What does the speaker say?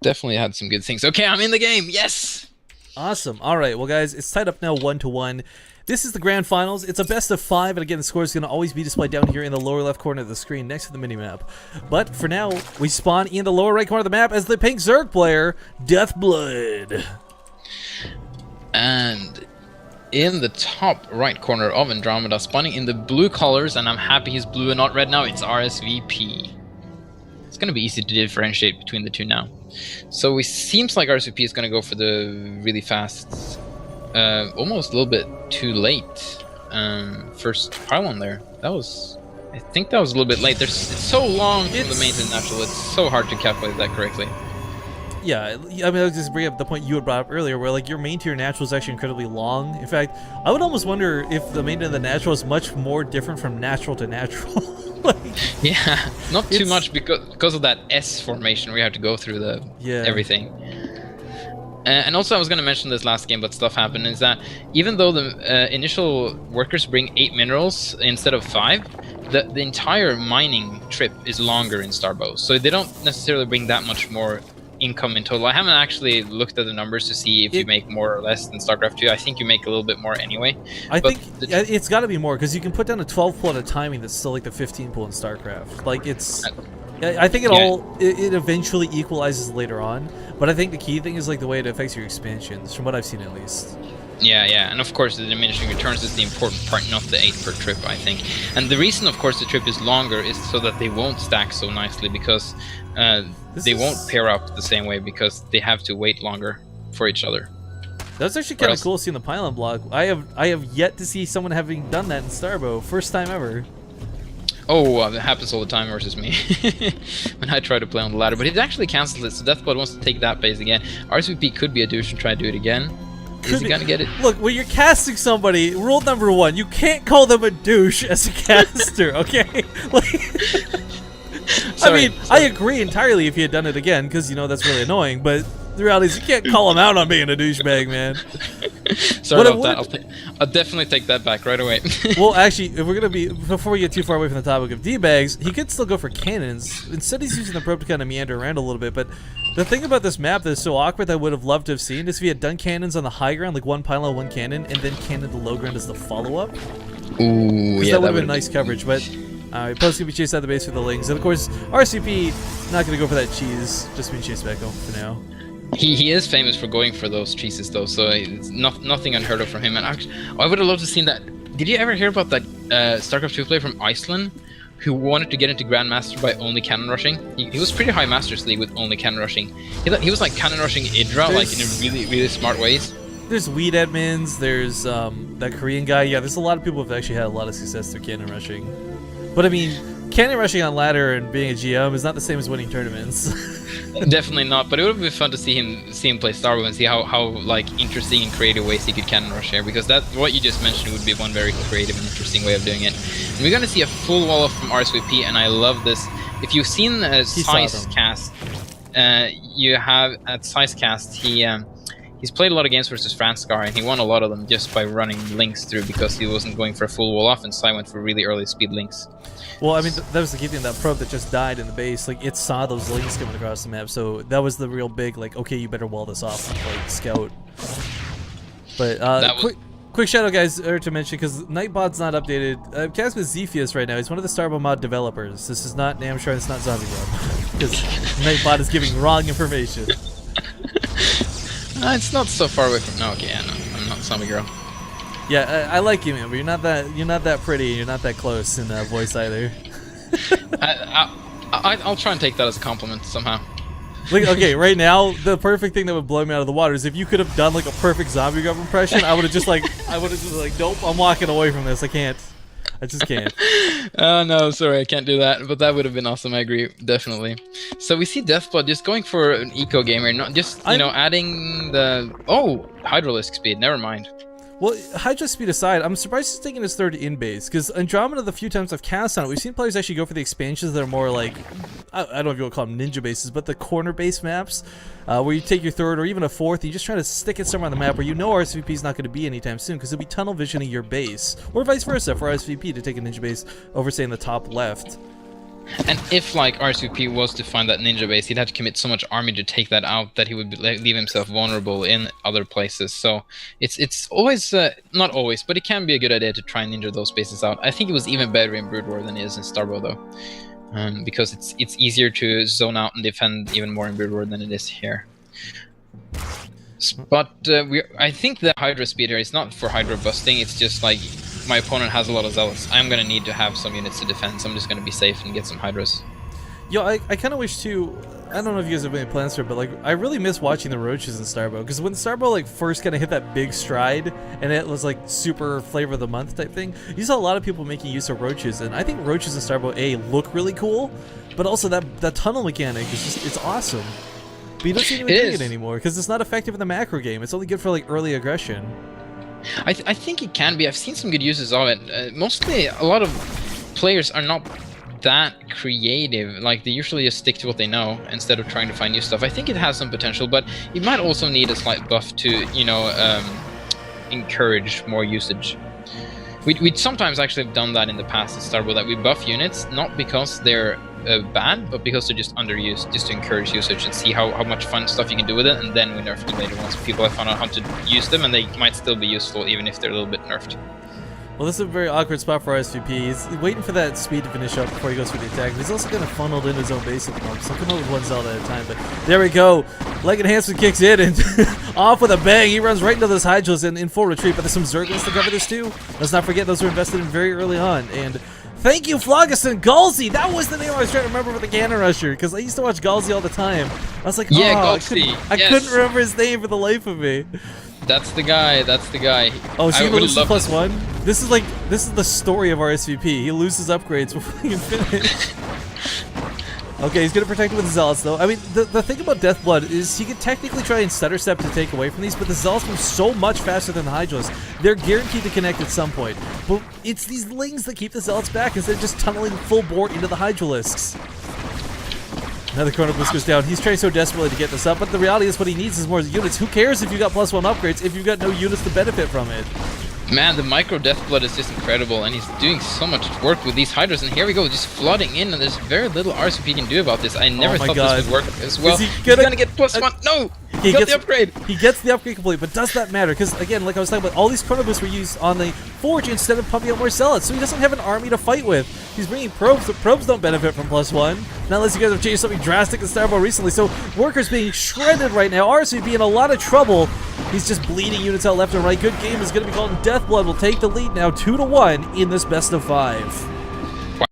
Definitely had some good things. Okay, I'm in the game. Yes. Awesome. All right, well, guys, it's tied up now 1-1. This is the grand finals. It's a best of 5, and again, the score is going to always be displayed down here in the lower left corner of the screen next to the minimap. But for now, we spawn in the lower right corner of the map as the pink Zerg player, Deathblood. And in the top right corner of Andromeda, spawning in the blue colors, and I'm happy he's blue and not red now, it's rsvp. It's going to be easy to differentiate between the two now. So it seems like rsvp is going to go for the really fast, almost a little bit too late first pylon there. I think that was a little bit late. It's so long from the main to the natural, it's so hard to calculate that correctly. Yeah, I mean, I was just bring up the point you had brought up earlier, where like your main to your natural is actually incredibly long. In fact, I would almost wonder if the main to the natural is much more different from natural to natural. Like, yeah, not too much because of that S formation where you have to go through the everything. And also, I was going to mention this last game, but stuff happened, is that even though the initial workers bring 8 minerals instead of 5, the entire mining trip is longer in Starbow, so they don't necessarily bring that much more income in total. I haven't actually looked at the numbers to see if you make more or less than StarCraft 2. I think you make a little bit more anyway. I think it's got to be more, because you can put down a 12 pool at a timing that's still like the 15 pool in StarCraft. Like, it's... I think it eventually equalizes later on, but I think the key thing is like the way it affects your expansions, from what I've seen at least. Yeah, and of course the diminishing returns is the important part, not the 8 per trip, I think. And the reason, of course, the trip is longer is so that they won't stack so nicely, because they won't pair up the same way, because they have to wait longer for each other. That's actually kind of cool seeing the pylon block. I have yet to see someone having done that in Starbow. First time ever. Oh, it happens all the time versus me when I try to play on the ladder, but it actually cancels it, so Deathblood wants to take that base again. rsvp could be a douche and try to do it again. Is he gonna get it? Look, when you're casting somebody, rule number 1, you can't call them a douche as a caster, okay? Like, I mean, I agree entirely if he had done it again, because, you know, that's really annoying, but the reality is you can't call him out on being a douchebag, man. Sorry about that. I'll definitely take that back right away. Well, actually, if we're gonna be, before we get too far away from the topic of D-bags, he could still go for cannons. Instead, he's using the probe to kind of meander around a little bit. But the thing about this map that is so awkward that I would have loved to have seen is if he had done cannons on the high ground, like 1 pylon, 1 cannon, and then cannon the low ground as the follow-up. Ooh, yeah, that would have been nice coverage. But Post gonna be chased out of the base for the lings, and of course, rsvp not gonna go for that cheese. Just being chased back home for now. He is famous for going for those cheeses though, so it's nothing unheard of from him. And actually, I would have loved to have seen that. Did you ever hear about that StarCraft 2 player from Iceland who wanted to get into Grandmaster by only cannon rushing? He was pretty high Masters League with only cannon rushing. He was like cannon rushing Idra, like in a really smart ways. There's Weed Edmonds, there's that Korean guy. Yeah, there's a lot of people who've actually had a lot of success through cannon rushing. But I mean, cannon rushing on ladder and being a GM is not the same as winning tournaments. Definitely not, but it would be fun to see him play Starbow and see how like interesting and creative ways he could cannon rush here, because that what you just mentioned would be one very creative and interesting way of doing it. And we're gonna see a full wall off from rsvp, and I love this. If you've seen Size Cast, you have at Size Cast he's played a lot of games versus Franskar, and he won a lot of them just by running links through, because he wasn't going for a full wall off, and Sai went for really early speed links. Well, I mean, that was the key thing. That probe that just died in the base, like, it saw those links coming across the map, so that was the real big, like, okay, you better wall this off, like, scout. But, quick shout out, guys, to mention, because Nightbot's not updated. I'm casting with Zephyus right now. He's one of the Starbow mod developers. This is not Namshar, it's not Zombie Grub, because Nightbot is giving wrong information. It's not so far away from. No, okay, yeah, no, I'm not Zombie Girl. Yeah, I like you, man, but you're not that pretty. You're not that close in voice either. I'll try and take that as a compliment somehow. Like, okay, right now the perfect thing that would blow me out of the water is if you could have done like a perfect Zombie Grub impression. I would have just like, nope, I'm walking away from this. I can't. I just can't. Oh no, sorry, I can't do that. But that would have been awesome. I agree, definitely. So we see Deathblood just going for an eco gamer, not just adding the Hydralisk speed. Never mind. Well, Hydra speed aside, I'm surprised he's taking his third in base, because Andromeda, the few times I've cast on it, we've seen players actually go for the expansions that are more like, I don't know if you want to call them ninja bases, but the corner base maps, where you take your third or even a fourth, and you just try to stick it somewhere on the map where you know rsvp is not going to be anytime soon, because it'll be tunnel visioning your base, or vice versa for rsvp to take a ninja base over, say, in the top left. And if like rsvp was to find that ninja base, he'd have to commit so much army to take that out that he would leave himself vulnerable in other places. So it's always not always, but it can be a good idea to try and ninja those bases out. I think it was even better in Brood War than it is in Starbow though, because it's easier to zone out and defend even more in Brood War than it is here. But I think the Hydra speed here is not for Hydra busting, it's just like my opponent has a lot of Zealots. I'm gonna need to have some units to defend, so I'm just gonna be safe and get some Hydras. Yo, I kind of wish too, I don't know if you guys have any plans for it, but like, I really miss watching the roaches in Starbow, because when Starbow like first kind of hit that big stride, and it was like super flavor of the month type thing, you saw a lot of people making use of roaches, and I think roaches in Starbow A look really cool, but also that tunnel mechanic is just, it's awesome. But you don't see anyone doing it anymore, because it's not effective in the macro game, it's only good for like early aggression. I think it can be. I've seen some good uses of it. Mostly, a lot of players are not that creative. Like, they usually just stick to what they know instead of trying to find new stuff. I think it has some potential, but it might also need a slight buff to, you know, encourage more usage. We'd sometimes actually have done that in the past at Starbow, that we buff units, not because they're bad, but because they're just underused, just to encourage usage and see how much fun stuff you can do with it, and then we nerf them later once people have found out how to use them, and they might still be useful even if they're a little bit nerfed. Well, this is a very awkward spot for rsvp. He's waiting for that speed to finish up before he goes for the attack, but he's also kind of funneled into his own base at the moment, so he'll come up with one Zelda at a time, but there we go. Leg enhancement kicks in, and off with a bang, he runs right into those Hydras in full retreat, but there's some Zerglings to cover this too. Let's not forget those were invested in very early on, and thank you, Phlogiston. Galsy! That was the name I was trying to remember for the Cannon Rusher, because I used to watch Galsy all the time. I was like, yeah, oh, Galsy. I couldn't remember his name for the life of me. That's the guy, that's the guy. Oh, so he loses +1? This is the story of rsvp. He loses upgrades before he can finish. Okay, he's gonna protect it with the Zealots though. I mean, the thing about Deathblood is he could technically try and stutter step to take away from these, but the Zealots move so much faster than the Hydras. They're guaranteed to connect at some point. But it's these Lings that keep the Zealots back instead of just tunneling full bore into the Hydralisks. Another Chronoblisk goes down. He's trying so desperately to get this up, but the reality is what he needs is more units. Who cares if you got +1 upgrades if you've got no units to benefit from it? Man, the micro Deathblood is just incredible, and he's doing so much work with these Hydras, and here we go, just flooding in, and there's very little rsvp can do about this. I never thought this would work as well. He's gonna get +1. No! He got the upgrade! He gets the upgrade complete, but does that matter? Because, again, like I was talking about, all these Chronoblists were used on the Forge instead of pumping out more Zealots, so he doesn't have an army to fight with. He's bringing probes, but probes don't benefit from +1. Not unless you guys have changed something drastic in Starbow recently, so Worker's being shredded right now. rsvp in a lot of trouble. He's just bleeding units out left and right. Good game is going to be called, and Deathblood will take the lead now 2-1 in this best of 5.